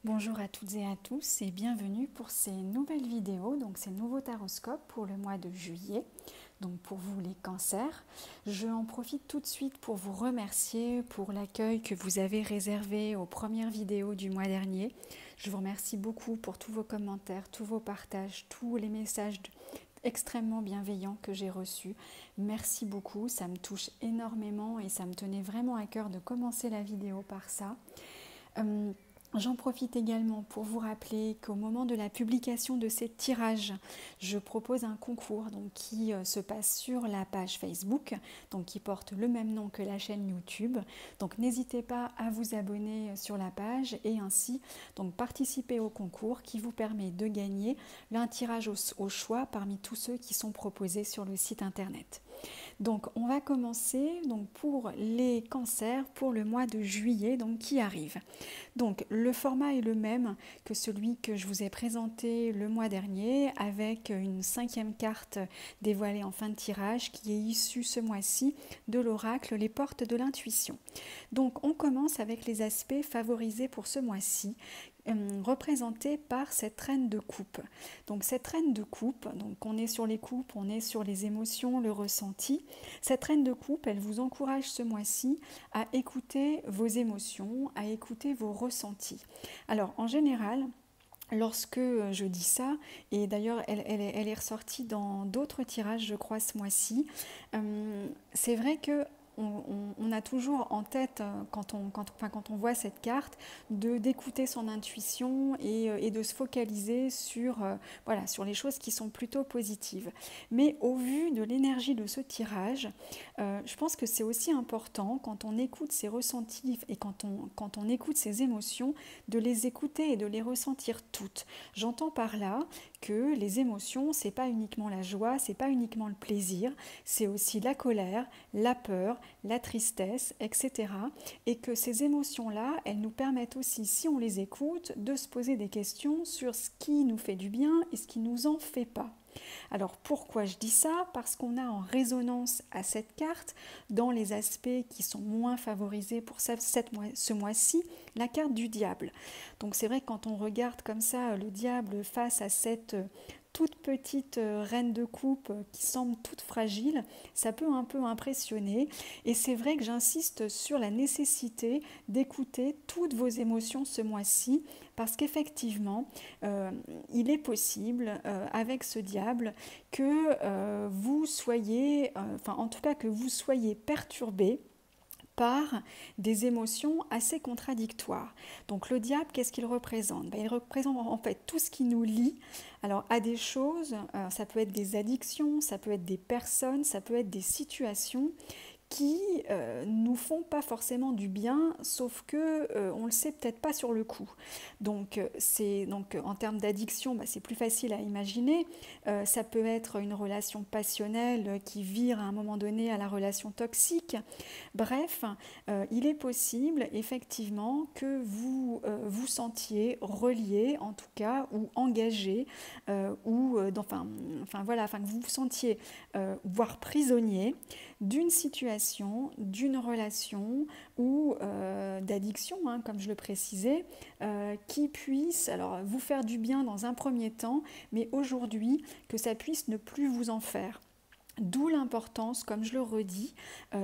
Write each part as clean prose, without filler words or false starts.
Bonjour à toutes et à tous et bienvenue pour ces nouvelles vidéos, donc ces nouveaux taroscopes pour le mois de juillet, donc pour vous les cancers. Je en profite tout de suite pour vous remercier pour l'accueil que vous avez réservé aux premières vidéos du mois dernier. Je vous remercie beaucoup pour tous vos commentaires, tous vos partages, tous les messages extrêmement bienveillants que j'ai reçus. Merci beaucoup, ça me touche énormément et ça me tenait vraiment à cœur de commencer la vidéo par ça. J'en profite également pour vous rappeler qu'au moment de la publication de ces tirages, je propose un concours qui se passe sur la page Facebook, donc qui porte le même nom que la chaîne YouTube. Donc n'hésitez pas à vous abonner sur la page et ainsi participer au concours qui vous permet de gagner un tirage au choix parmi tous ceux qui sont proposés sur le site internet. Donc on va commencer pour les cancers pour le mois de juillet qui arrive. Donc le format est le même que celui que je vous ai présenté le mois dernier avec une 5e carte dévoilée en fin de tirage qui est issue ce mois-ci de l'oracle Les Portes de l'Intuition. Donc on commence avec les aspects favorisés pour ce mois-ci représentée par cette reine de coupe. Donc cette reine de coupe, donc on est sur les coupes, on est sur les émotions, le ressenti. Cette reine de coupe, elle vous encourage ce mois-ci à écouter vos émotions, à écouter vos ressentis. Alors en général, lorsque je dis ça, et d'ailleurs elle est ressortie dans d'autres tirages je crois ce mois-ci, c'est vrai que on a toujours en tête, quand on voit cette carte, d'écouter son intuition et de se focaliser sur les choses qui sont plutôt positives. Mais au vu de l'énergie de ce tirage, je pense que c'est aussi important, quand on écoute ses ressentis et quand on écoute ses émotions, de les écouter et de les ressentir toutes. J'entends par là que les émotions, c'est pas uniquement la joie, c'est pas uniquement le plaisir, c'est aussi la colère, la peur, la tristesse, etc. Et que ces émotions-là, elles nous permettent aussi, si on les écoute, de se poser des questions sur ce qui nous fait du bien et ce qui nous en fait pas. Alors pourquoi je dis ça? Parce qu'on a en résonance à cette carte, dans les aspects qui sont moins favorisés pour ce mois-ci, la carte du diable. Donc c'est vrai que quand on regarde comme ça le diable face à cette toute petite reine de coupe qui semble toute fragile, ça peut un peu impressionner. Et c'est vrai que j'insiste sur la nécessité d'écouter toutes vos émotions ce mois-ci, parce qu'effectivement, il est possible avec ce diable que vous soyez, en tout cas que vous soyez perturbé par des émotions assez contradictoires. Donc le diable, qu'est-ce qu'il représente? Il représente en fait tout ce qui nous lie à des choses, ça peut être des addictions, ça peut être des personnes, ça peut être des situations qui nous font pas forcément du bien, sauf que on le sait peut-être pas sur le coup. Donc en termes d'addiction, c'est plus facile à imaginer. Ça peut être une relation passionnelle qui vire à un moment donné à la relation toxique. Bref, il est possible effectivement que vous vous sentiez relié, en tout cas, ou engagé, que vous vous sentiez voire prisonnier d'une situation, d'une relation ou d'addiction, comme je le précisais, qui puisse vous faire du bien dans un premier temps, mais aujourd'hui que ça puisse ne plus vous en faire. D'où l'importance, comme je le redis,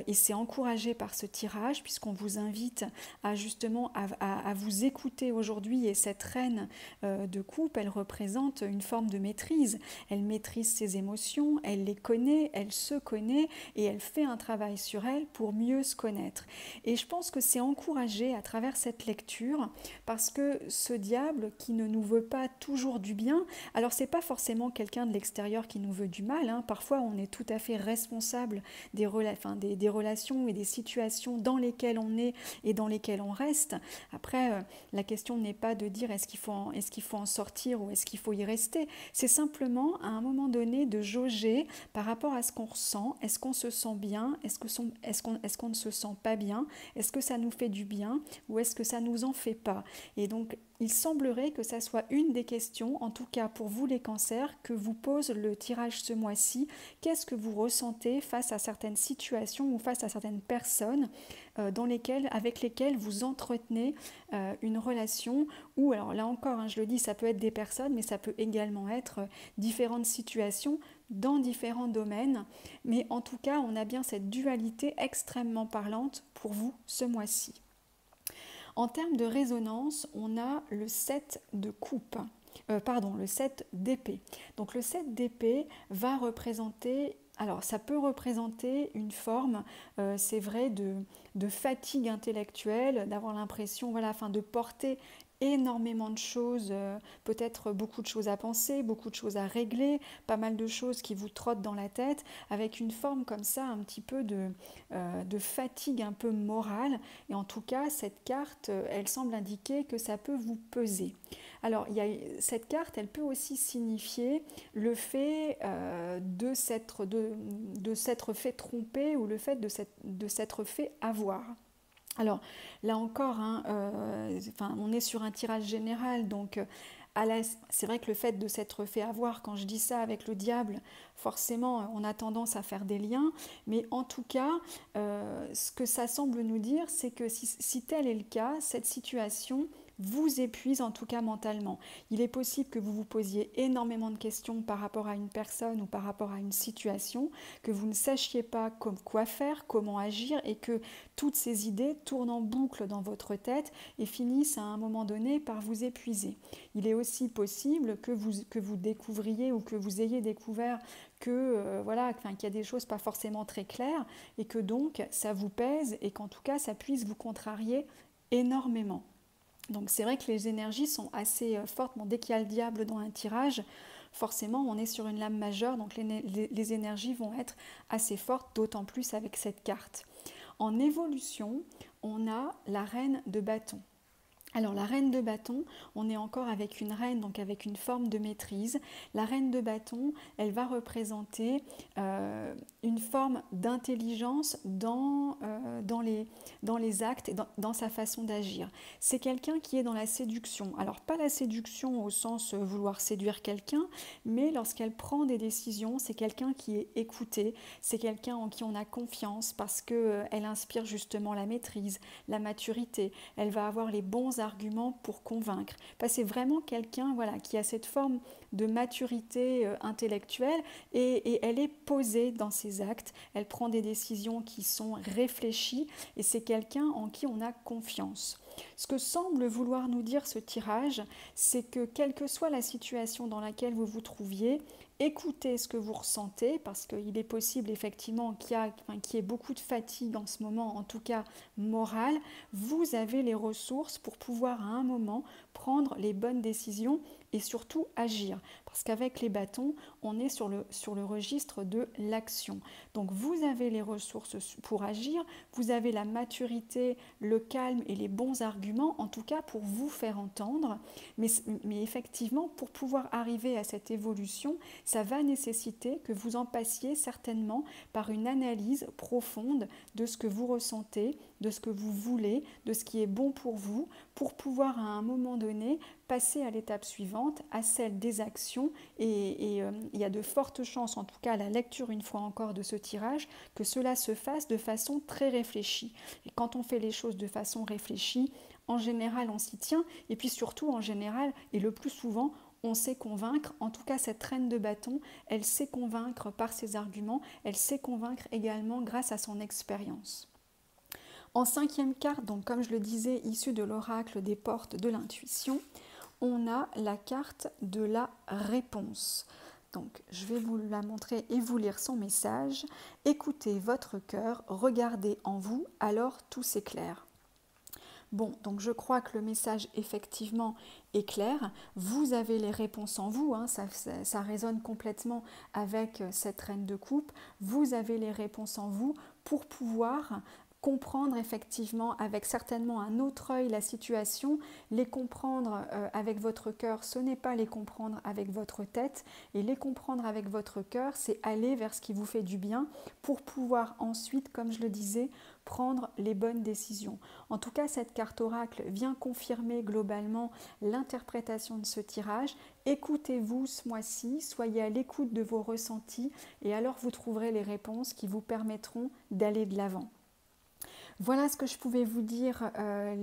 et c'est encouragé par ce tirage, puisqu'on vous invite à justement à vous écouter aujourd'hui. Et cette reine de coupe, elle représente une forme de maîtrise. Elle maîtrise ses émotions, elle les connaît, elle se connaît et elle fait un travail sur elle pour mieux se connaître. Et je pense que c'est encouragé à travers cette lecture, parce que ce diable qui ne nous veut pas toujours du bien, alors c'est pas forcément quelqu'un de l'extérieur qui nous veut du mal, parfois on est tout à fait responsable des relations et des situations dans lesquelles on est et dans lesquelles on reste. Après, la question n'est pas de dire est-ce qu'il faut en sortir ou est-ce qu'il faut y rester. C'est simplement à un moment donné de jauger par rapport à ce qu'on ressent. Est-ce qu'on se sent bien? Est-ce qu'on ne se sent pas bien? Est-ce que ça nous fait du bien ou est-ce que ça nous en fait pas? Et donc il semblerait que ça soit une des questions, en tout cas pour vous les cancers, que vous pose le tirage ce mois-ci. Qu'est-ce que vous ressentez face à certaines situations ou face à certaines personnes avec lesquelles vous entretenez une relation, ou alors là encore, je le dis, ça peut être des personnes, mais ça peut également être différentes situations dans différents domaines. Mais en tout cas, on a bien cette dualité extrêmement parlante pour vous ce mois-ci. En termes de résonance, on a le 7 de coupe. Le 7 d'épée. Donc le 7 d'épée va représenter, alors ça peut représenter une forme, c'est vrai, de fatigue intellectuelle, d'avoir l'impression, de porter énormément de choses, peut-être beaucoup de choses à penser, beaucoup de choses à régler, pas mal de choses qui vous trottent dans la tête, avec une forme comme ça, un petit peu de fatigue un peu morale. Et en tout cas, cette carte, elle semble indiquer que ça peut vous peser. Alors, cette carte, elle peut aussi signifier le fait de s'être fait tromper ou le fait de s'être fait avoir. Alors là encore, on est sur un tirage général, donc c'est vrai que le fait de s'être fait avoir, quand je dis ça avec le diable, forcément on a tendance à faire des liens, mais en tout cas, ce que ça semble nous dire, c'est que si tel est le cas, cette situation vous épuise en tout cas mentalement. Il est possible que vous vous posiez énormément de questions par rapport à une personne ou par rapport à une situation, que vous ne sachiez pas quoi faire, comment agir et que toutes ces idées tournent en boucle dans votre tête et finissent à un moment donné par vous épuiser. Il est aussi possible que vous découvriez ou que vous ayez découvert qu'il y a des choses pas forcément très claires et que donc ça vous pèse et qu'en tout cas ça puisse vous contrarier énormément. Donc c'est vrai que les énergies sont assez fortes. Bon, dès qu'il y a le diable dans un tirage, forcément on est sur une lame majeure, donc les énergies vont être assez fortes, d'autant plus avec cette carte. En évolution, on a la reine de bâton. Alors la reine de bâton, on est encore avec une reine, donc avec une forme de maîtrise. La reine de bâton, elle va représenter une forme d'intelligence dans les actes et dans sa façon d'agir. C'est quelqu'un qui est dans la séduction. Alors pas la séduction au sens vouloir séduire quelqu'un, mais lorsqu'elle prend des décisions, c'est quelqu'un qui est écouté, c'est quelqu'un en qui on a confiance parce qu'elle inspire justement la maîtrise, la maturité. Elle va avoir les bons arguments pour convaincre. C'est vraiment quelqu'un qui a cette forme de maturité intellectuelle et elle est posée dans ses actes. Elle prend des décisions qui sont réfléchies et c'est quelqu'un en qui on a confiance. Ce que semble vouloir nous dire ce tirage, c'est que quelle que soit la situation dans laquelle vous vous trouviez, écoutez ce que vous ressentez parce qu'il est possible effectivement qu'il y ait beaucoup de fatigue en ce moment, en tout cas morale. Vous avez les ressources pour pouvoir à un moment prendre les bonnes décisions et surtout agir. Parce qu'avec les bâtons, on est sur le registre de l'action. Donc vous avez les ressources pour agir, vous avez la maturité, le calme et les bons arguments, en tout cas pour vous faire entendre. Mais effectivement, pour pouvoir arriver à cette évolution, ça va nécessiter que vous en passiez certainement par une analyse profonde de ce que vous ressentez, de ce que vous voulez, de ce qui est bon pour pouvoir à un moment donné passer à l'étape suivante, à celle des actions. Et il y a de fortes chances, en tout cas à la lecture une fois encore de ce tirage, que cela se fasse de façon très réfléchie. Et quand on fait les choses de façon réfléchie, en général on s'y tient, et puis surtout en général, et le plus souvent, on sait convaincre. En tout cas, cette reine de bâton, elle sait convaincre par ses arguments, elle sait convaincre également grâce à son expérience. En cinquième carte, donc comme je le disais, issue de l'oracle des portes de l'intuition, on a la carte de la réponse. Donc, je vais vous la montrer et vous lire son message. Écoutez votre cœur, regardez en vous, alors tout s'éclaire. Bon, donc je crois que le message effectivement est clair. Vous avez les réponses en vous, ça résonne complètement avec cette reine de coupe. Vous avez les réponses en vous pour pouvoir comprendre effectivement avec certainement un autre œil la situation. Les comprendre avec votre cœur, ce n'est pas les comprendre avec votre tête, et les comprendre avec votre cœur, c'est aller vers ce qui vous fait du bien pour pouvoir ensuite, comme je le disais, prendre les bonnes décisions. En tout cas, cette carte oracle vient confirmer globalement l'interprétation de ce tirage. Écoutez-vous ce mois-ci, soyez à l'écoute de vos ressentis et alors vous trouverez les réponses qui vous permettront d'aller de l'avant. Voilà ce que je pouvais vous dire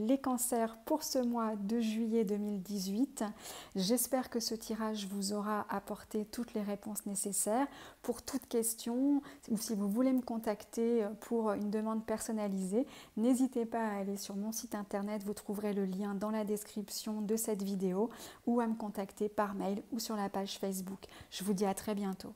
les cancers pour ce mois de juillet 2018. J'espère que ce tirage vous aura apporté toutes les réponses nécessaires. Pour toute question ou si vous voulez me contacter pour une demande personnalisée, n'hésitez pas à aller sur mon site internet, vous trouverez le lien dans la description de cette vidéo ou à me contacter par mail ou sur la page Facebook. Je vous dis à très bientôt.